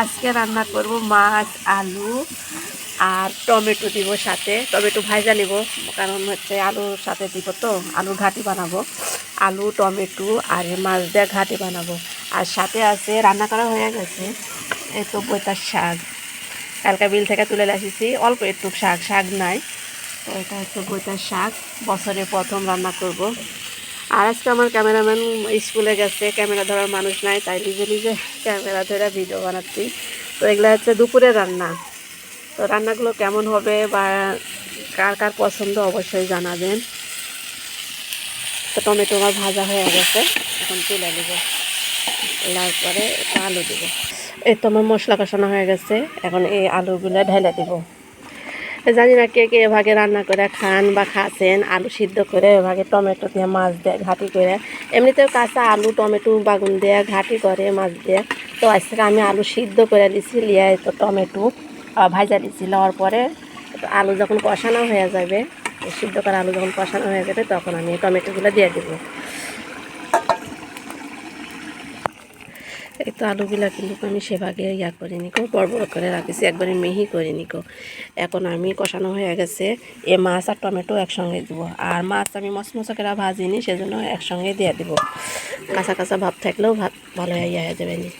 আজকে রান্না করব মাছ, আলু আর টমেটো দিব, সাথে টমেটো ভাজা নিব, কারণ হচ্ছে আলুর সাথে দিব তো আলুর ঘাটি বানাবো। আলু, টমেটো আর মাছ দিয়ে ঘাটি বানাবো। আর সাথে আছে, রান্না করা হয়ে গেছে, এই তো বইতার শাক, কালকা বিল থেকে তুলে আসিছি, অল্প একটু শাক, শাক নাই তো এটা হচ্ছে বইতার শাক। বছরে প্রথম রান্না করব। আর আজকে আমার ক্যামেরাম্যান স্কুলে গেছে, ক্যামেরা ধরার মানুষ নাই, তাই নিজে নিজে ক্যামেরা ধরে ভিডিও বানাচ্ছি। তো এগুলো হচ্ছে দুপুরের রান্না। তো রান্নাগুলো কেমন হবে বা কার কার পছন্দ অবশ্যই জানাবেন। তো টমেটো আমার ভাজা হয়ে গেছে, এখন তুলে নেব, নেওয়ার পরে আলু দেবো। এই তো আমার মশলা কষানো হয়ে গেছে, এখন এই আলুগুলো ঢেলে দেবো। জানি না কে কে এভাবে রান্না করে খান বা খাচ্ছেন, আলু সিদ্ধ করে এভাবে টমেটো দিয়ে মাছ দিয়ে ঘাটি করে। এমনিতেও কাঁচা আলু টমেটো বাগুন দিয়ে ঘাটি করে মাছ দিয়ে। তো আজকে আমি আলু সিদ্ধ করে দিছি, লিয়ে তো টমেটো ভাজা দিছি, লওয়ার পরে আলু যখন কষানো হয়ে যাবে, সিদ্ধ করা আলু যখন কষানো হয়ে যাবে, তখন আমি টমেটোগুলো দিয়ে দেবো। এই তো আলুগুলা কিন্তু আমি সেভাগে করে নিকো, বড় বড় করে রাখিছি, একবারে মিহি করে নিকো। এখন আমি কষানো হয়ে গেছে, এ মাছ আর টমেটো একসঙ্গে দেবো। আর মাছ আমি মশমশা করে ভাজিনি, সেজন্য একসঙ্গে দিয়ে দেবো। কাঁচা কাঁচা ভাব থাকলেও ভাত ভালো হয়ে যাবে নি।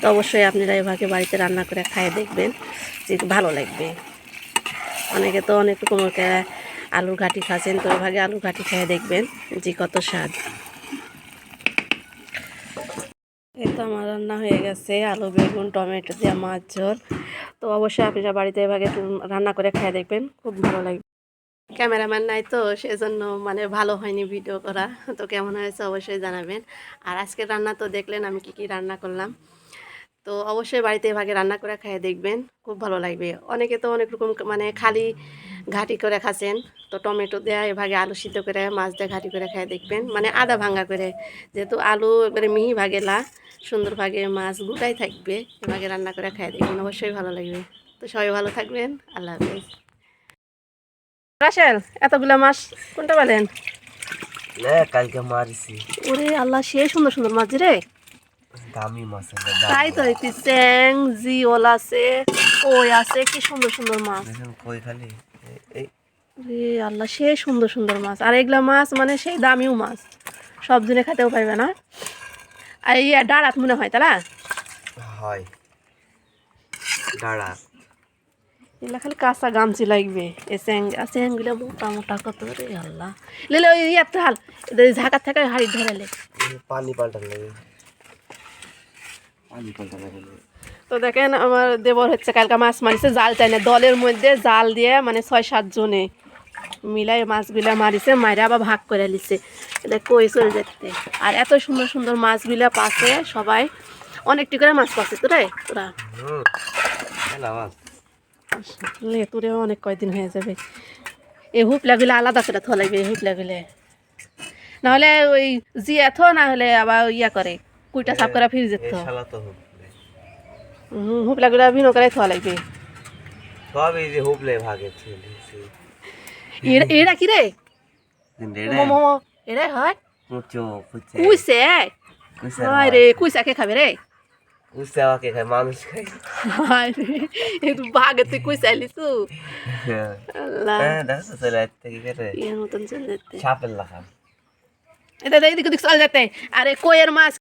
তো অবশ্যই আপনারা এভাবে বাড়িতে রান্না করে খাইয়ে দেখবেন, যে ভালো লাগবে। অনেকে তো অনেক রকমের আলুর ঘাটি খাচ্ছেন, তো এভাবে আলুর ঘাটি খেয়ে দেখবেন যে কত স্বাদ। এই তো আমার রান্না হয়ে গেছে, আলু বেগুন টমেটো দিয়ে মাছ ঝোল। তো অবশ্যই আপনারা বাড়িতে এভাবে রান্না করে খেয়ে দেখবেন, খুব ভালো লাগবে। ক্যামেরাম্যান নাই তো সেজন্য মানে ভালো হয়নি ভিডিও করা। তো কেমন হয়েছে অবশ্যই জানাবেন। আর আজকে রান্না তো দেখলেন আমি কি কি রান্না করলাম। তো অবশ্যই বাড়িতে এভাবে রান্না করে খেয়ে দেখবেন, খুব ভালো লাগবে। অনেকে তো অনেক রকম মানে খালি ঘাটি করে খাচ্ছেন, তো টমেটো দেয়া এভাবে আলু সিদ্ধ করে মাছ দিয়ে ঘাটি করে খেয়ে দেখবেন, মানে আদা ভাঙ্গা করে, যেহেতু আলু একবারে মিহি ভাগেলা, সুন্দর ভাগে মাছ গোটাই থাকবে, এভাবে রান্না করে খেয়ে দেখবেন, অবশ্যই ভালো লাগবে। তো সবাই ভালো থাকবেন, আল্লাহ হাফেজ। রাসেল, এতগুলা মাছ কোনটা বলেন? কালকে মারছি। ওরে আল্লাহ, সে সুন্দর সুন্দর মাছ রে। দামি মাছ তাই তো দেখছি, চ্যাং জিওল আছে, কই আছে, কি সুন্দর সুন্দর মাছ। কই খালি রে আল্লাহ, সেই সুন্দর সুন্দর মাছ। আর এগুলা মাছ মানে সেই দামিও মাছ, সব দিনে খেতেও পাইবে না। আর ইয়া ডাড়াত মনে হয় তারা হয় দাঁড়া। এগুলা খালি কাঁচা গামছি লাগবে। এ চ্যাংগুলা মোটা মোটা কত রে আল্লাহ। লেলে ওই ইয়ার হাল ঝাঁকার থেকে হাড়ি ধরালে পানি পাল্টা লাগে, পানি পাল্টা লাগে। তো দেখেন আমার দেবর হচ্ছে কালকা মাছ মারিছে, জাল চাই না, দলের মধ্যে জাল দিয়ে মানে 6-7 জনে মিলাই মাছগুলা মারিছে, মাইরা আবার ভাগ করে লিছে, এটা কই চলে যেতে। আর এত সুন্দর সুন্দর মাছগুলা পাচ্ছে সবাই, অনেকটি করে মাছ পাচ্ছে তোরা তোরা লে তোরে অনেক কয়দিন হয়ে যাবে। এই হুপলাগুলো আলাদা করে থোয়া লাগবে, এই হুপলাগুলো নাহলে ওই জিয়া থো, না হলে আবার ইয়া করে কুইটা সাফ করে ফিরে যেত। হুপলাগুলো ভিন্ন করে থোয়া লাগবে। সব এই যে হুপলে ভাগে এরা কি রে মোমো, এরাই হয় কুইছে। হয় রে, কুইসা কে খাবে রে? কুইছে আমাকে খায়, মানুষ খায়। হায় রে, একটু ভাগে তুই কুইসা লিছু। আল্লাহ, দেখো চলে আসতে কি করে এর মতন চলে যেতে। সাপের লাখা। এটা এদিকে চলে যেতে। আরে কইয়ের মাছ